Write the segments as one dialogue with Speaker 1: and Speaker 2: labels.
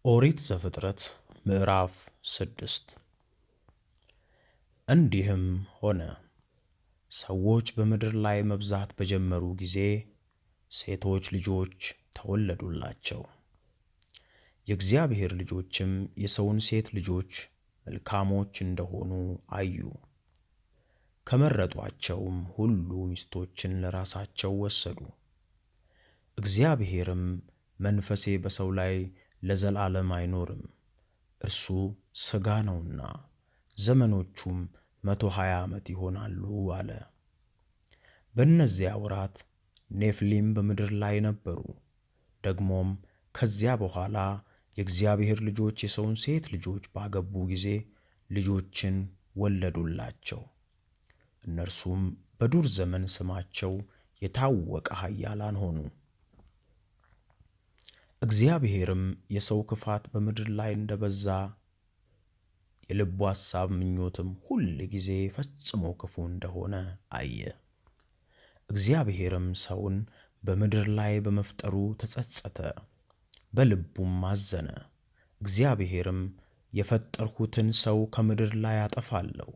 Speaker 1: ኦሪት ዘፍጥረት ምዕራፍ 6። እንዲህም ሆነ፣ ሰዎች በምድር ላይ መብዛት በጀመሩ ጊዜ ሴቶች ልጆች ተወለዱላቸው። የእግዚአብሔር ልጆችም የሰውን ሴት ልጆች መልካሞች እንደሆኑ አዩ። ከመረጧቸውም ሁሉ ሚስቶችን ለራሳቸው ወሰዱ። እግዚአብሔርም መንፈሴ በሰው ላይ ለዘላለም አይኖርም፣ እርሱ ሥጋ ነውና ዘመኖቹም 120 ዓመት ይሆናሉ አለ። በእነዚያ ወራት ኔፍሊም በምድር ላይ ነበሩ። ደግሞም ከዚያ በኋላ የእግዚአብሔር ልጆች የሰውን ሴት ልጆች ባገቡ ጊዜ ልጆችን ወለዱላቸው። እነርሱም በዱር ዘመን ስማቸው የታወቀ ኃያላን ሆኑ። እግዚአብሔርም የሰው ክፋት በምድር ላይ እንደበዛ የልቡ ሐሳብ ምኞትም ሁል ጊዜ ፈጽሞ ክፉ እንደሆነ አየ። እግዚአብሔርም ሰውን በምድር ላይ በመፍጠሩ ተጸጸተ፣ በልቡም አዘነ። እግዚአብሔርም የፈጠርሁትን ሰው ከምድር ላይ አጠፋለሁ፣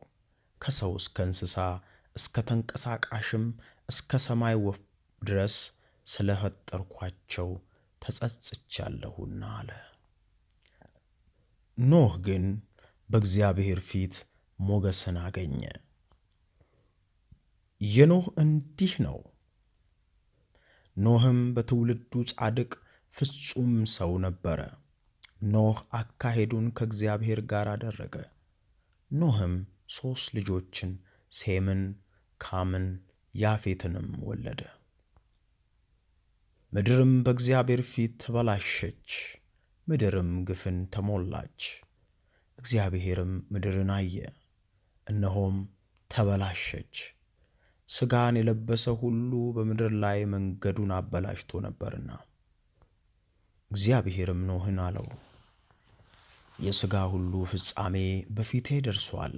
Speaker 1: ከሰው እስከ እንስሳ እስከ ተንቀሳቃሽም እስከ ሰማይ ወፍ ድረስ ስለ ፈጠርኋቸው ተጸጽቻለሁና አለ። ኖህ ግን በእግዚአብሔር ፊት ሞገስን አገኘ። የኖህ እንዲህ ነው። ኖህም በትውልዱ ጻድቅ ፍጹም ሰው ነበረ። ኖህ አካሄዱን ከእግዚአብሔር ጋር አደረገ። ኖህም 3 ልጆችን ሴምን፣ ካምን፣ ያፌትንም ወለደ። ምድርም በእግዚአብሔር ፊት ተበላሸች፣ ምድርም ግፍን ተሞላች። እግዚአብሔርም ምድርን አየ፣ እነሆም ተበላሸች፣ ሥጋን የለበሰ ሁሉ በምድር ላይ መንገዱን አበላሽቶ ነበርና። እግዚአብሔርም ኖህን አለው፣ የሥጋ ሁሉ ፍጻሜ በፊቴ ደርሷል፣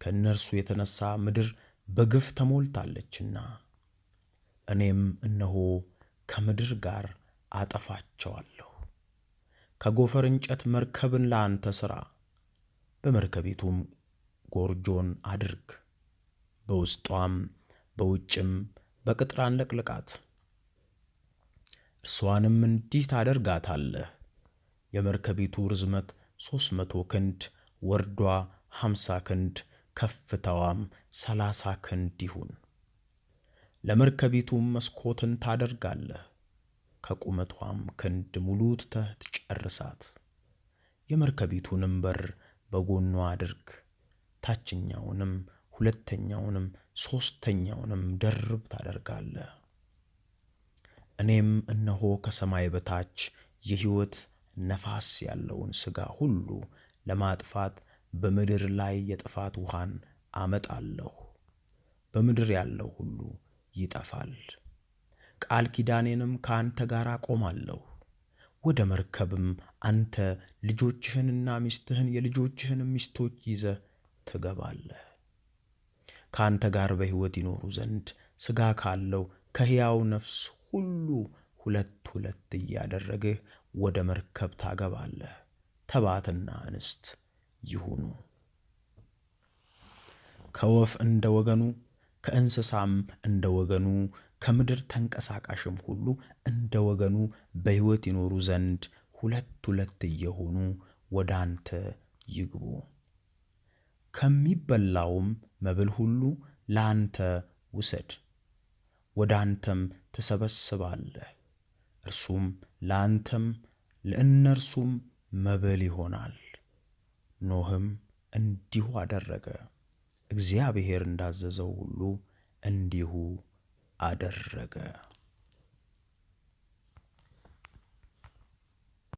Speaker 1: ከእነርሱ የተነሣ ምድር በግፍ ተሞልታለችና። እኔም እነሆ ከምድር ጋር አጠፋቸዋለሁ። ከጎፈር እንጨት መርከብን ለአንተ ሥራ፣ በመርከቢቱም ጎርጆን አድርግ፣ በውስጧም በውጭም በቅጥራን ለቅልቃት። እርሷንም እንዲህ ታደርጋታለህ፣ የመርከቢቱ ርዝመት 300 ክንድ፣ ወርዷ 50 ክንድ፣ ከፍታዋም 30 ክንድ ይሁን። ለመርከቢቱም መስኮትን ታደርጋለህ፣ ከቁመቷም ክንድ ሙሉ ትጨርሳት። የመርከቢቱንም በር በጎኗ አድርግ፣ ታችኛውንም፣ ሁለተኛውንም፣ ሦስተኛውንም ደርብ ታደርጋለህ። እኔም እነሆ ከሰማይ በታች የሕይወት ነፋስ ያለውን ሥጋ ሁሉ ለማጥፋት በምድር ላይ የጥፋት ውኃን አመጣለሁ፣ በምድር ያለው ሁሉ ይጠፋል። ቃል ኪዳኔንም ከአንተ ጋር አቆማለሁ። ወደ መርከብም አንተ ልጆችህንና ሚስትህን የልጆችህንም ሚስቶች ይዘህ ትገባለህ። ከአንተ ጋር በሕይወት ይኖሩ ዘንድ ሥጋ ካለው ከሕያው ነፍስ ሁሉ 2 እያደረግህ ወደ መርከብ ታገባለህ። ተባትና እንስት ይሁኑ። ከወፍ እንደ ወገኑ ከእንስሳም እንደ ወገኑ ከምድር ተንቀሳቃሽም ሁሉ እንደ ወገኑ በሕይወት ይኖሩ ዘንድ 2 እየሆኑ ወደ አንተ ይግቡ። ከሚበላውም መብል ሁሉ ለአንተ ውሰድ፣ ወደ አንተም ትሰበስባለህ። እርሱም ለአንተም ለእነርሱም መብል ይሆናል። ኖህም እንዲሁ አደረገ፣ እግዚአብሔር እንዳዘዘው ሁሉ እንዲሁ አደረገ።